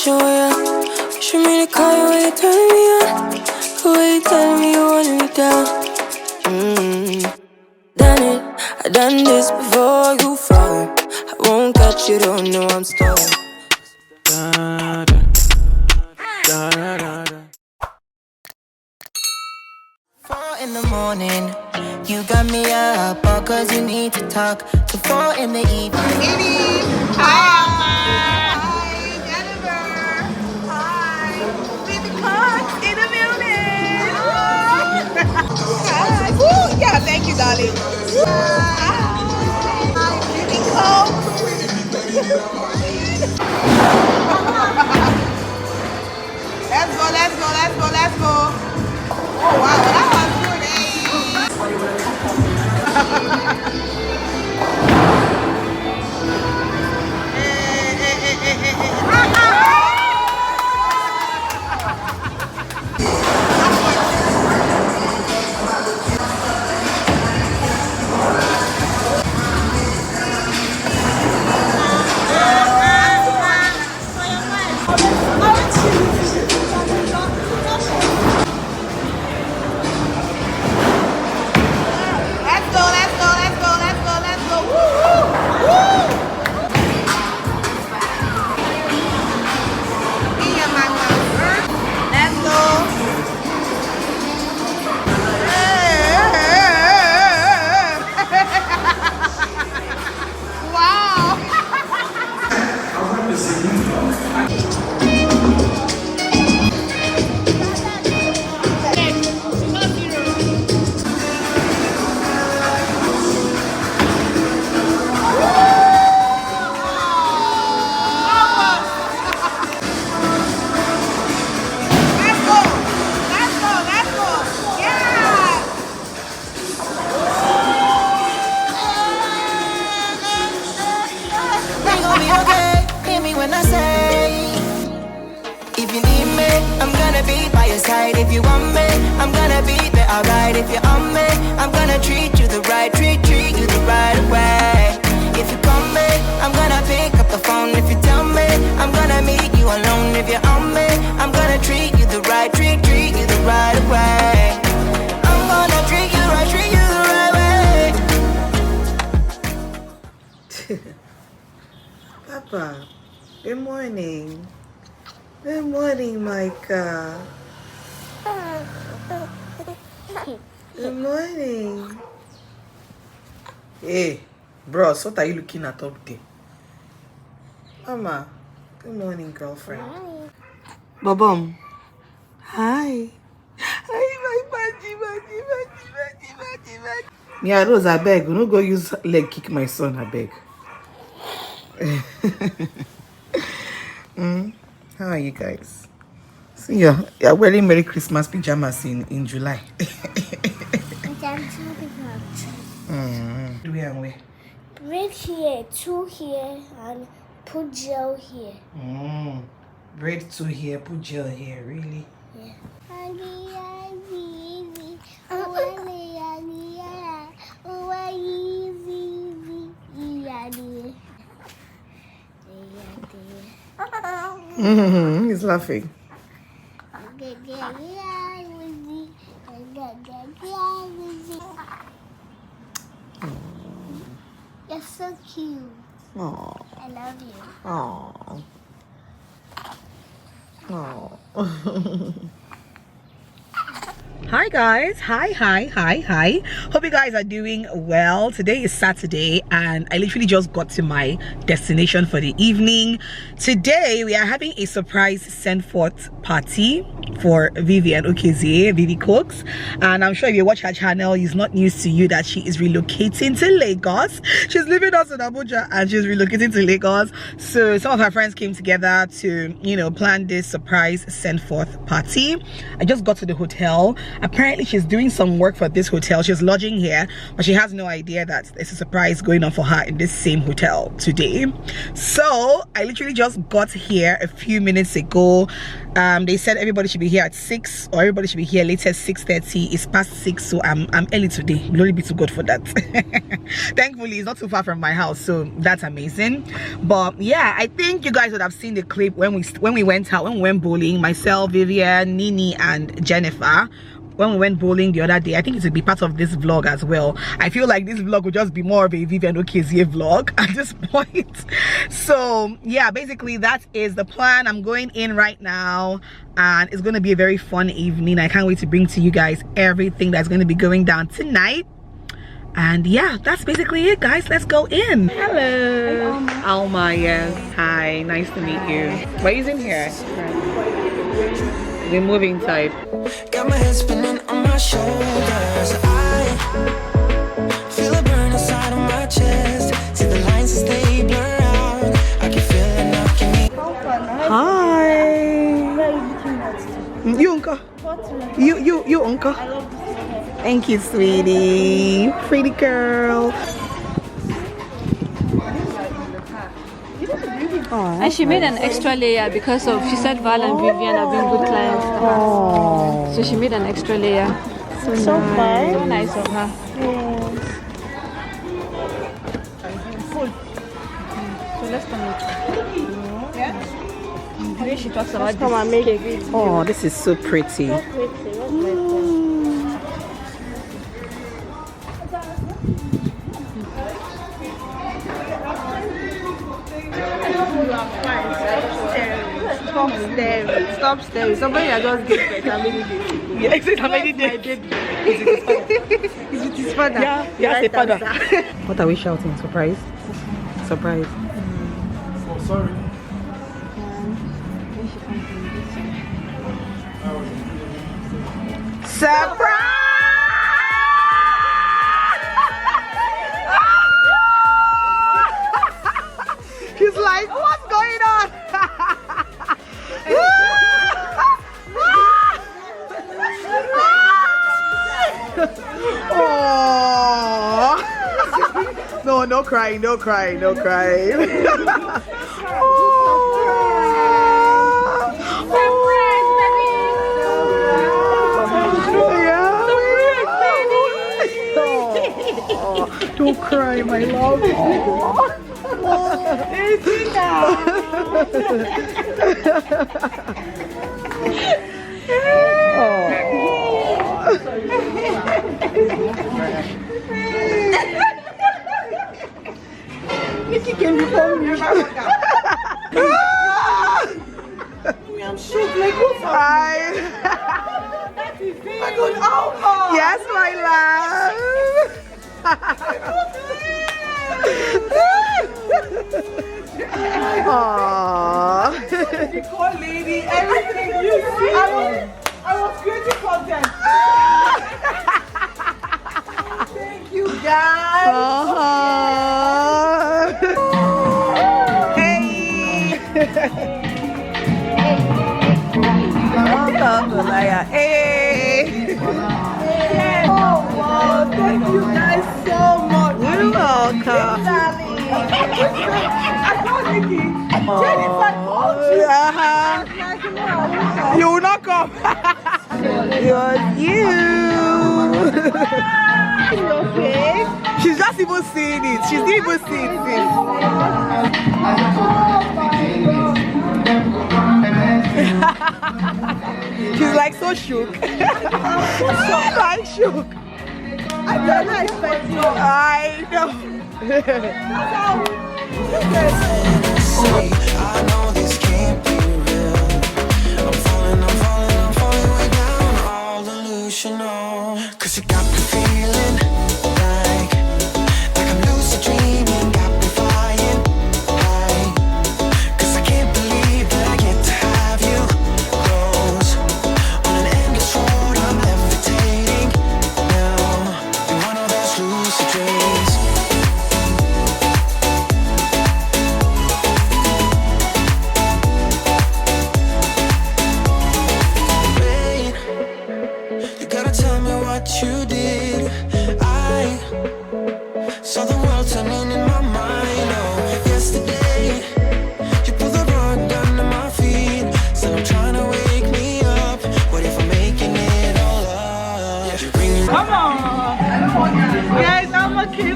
show ya. You should really call you when you turn me on. The way you tell me you want me down. Done it, I done this before you fall. I won't catch you, don't know I'm stalling. Da, da, da, da, da, da. 4 in the morning, you got me up, all cause you need to talk. To 4 in the evening. Hi, Jennifer. Hi, Vivikoks in the building. Hi. Woo, yeah, thank you, darling. Hi, Vivikoks. Let's go, let's go, let's go, let's go. Oh, wow, that was good, eh? If you want me, I'm gonna be there, alright. If you're on me, I'm gonna treat you the right, treat you the right way. If you call me, I'm gonna pick up the phone. If you tell me, I'm gonna meet you alone. If you're on me, I'm gonna treat you the right, treat you the right way. I'm gonna treat you the right way. Papa, good morning. Good morning, Micah. Good morning. Hey, bros, what are you looking at up there? Mama, good morning, girlfriend. Bobom. Hi. Hi, my baby. Yeah, Rose, I beg. No go use leg kick my son, I beg. How are you guys? So you're wearing Merry Christmas pajamas in July. Where and where? Break here, 2 here, and put gel here. Braid 2 here, put gel here, really? Yeah. He's laughing. You're so cute. Aww. I love you. Aww. Aww. Hi guys, hi. Hope you guys are doing well. Today is Saturday and I literally just got to my destination for the evening. Today we are having a surprise send forth party for Vivi and Vivikoks, and I'm sure if you watch her channel, it's not news to you that she is relocating to Lagos. She's leaving us in Abuja and she's relocating to Lagos. So some of her friends came together to, you know, plan this surprise send forth party. I just got to the hotel Apparently she's doing some work for this hotel. She's lodging here, but she has no idea that there's a surprise going on for her in this same hotel today. So I literally just got here a few minutes ago. They said everybody should be here at 6, or everybody should be here latest 6:30. It's past 6, so I'm early today. Glory be to God for that. Thankfully it's not too far from my house, so that's amazing. But yeah, I think you guys would have seen the clip when we went out, when we went bowling, myself, Vivian, Nini and Jennifer. When we went bowling the other day. I think it would be part of this vlog as well. I feel like this vlog would just be more of a Vivian Okezie vlog at this point. So yeah, basically that is the plan. I'm going in right now and it's going to be a very fun evening. I can't wait to bring to you guys everything that's going to be going down tonight. And yeah, that's basically it, guys. Let's go in. Hello. Alma, yes. Hi, nice to meet you. What is in here? We're moving type. Got my head spinning on my shoulders. I feel a burn inside of my chest. See the lines as they blur out. I can feel it knocking me. Hi. You uncle. You uncle. Thank you, sweetie. Pretty girl. And she made an extra layer because of, she said Val and Vivian have been good clients to her. So she made an extra layer. So far. So nice of her. So let's come in. Yeah? The way she talks about this cake. Oh, this is so pretty. Stop staring. Somebody that just gave birth and made it. Yeah, exactly. How many days? It's with his father. Yeah, yes, a father. What are we shouting? Surprise? Surprise. Oh, sorry. Surprise! He's like, what's going on? Oh. No crying, no crying, no crying. Don't cry, my love. Nikki came before me. I'm shook like what's Yes, my love. Aww. The call lady, everything you see. I was creating content. Thank you guys. Hey. Hey. Oh wow, thank you guys so much. You're welcome. I called Nikki. Jennifer called you. You will not come. You're you. Okay. She's just even seeing it. She's even seeing it. She's like so shook. She's like shook. I don't expect you. I know. I know this can't be real. I'm falling way down, all delusional. 'Cause you got me feeling like I'm lucid dreaming, got me flying high. 'Cause I can't believe that I get to have you close. On an endless road, I'm levitating now. In one of those lucid dreams.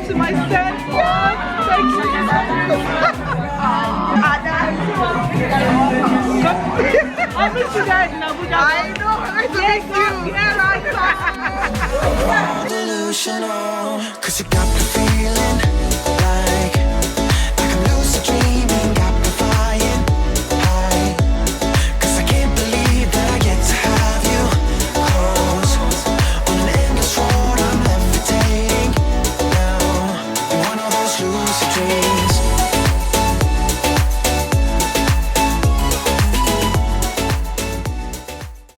welcome to my sendforth. Thank you. I miss you guys in Abuja. I know. Nice to meet you. Yeah, right. Delusional, 'cause you got the feeling.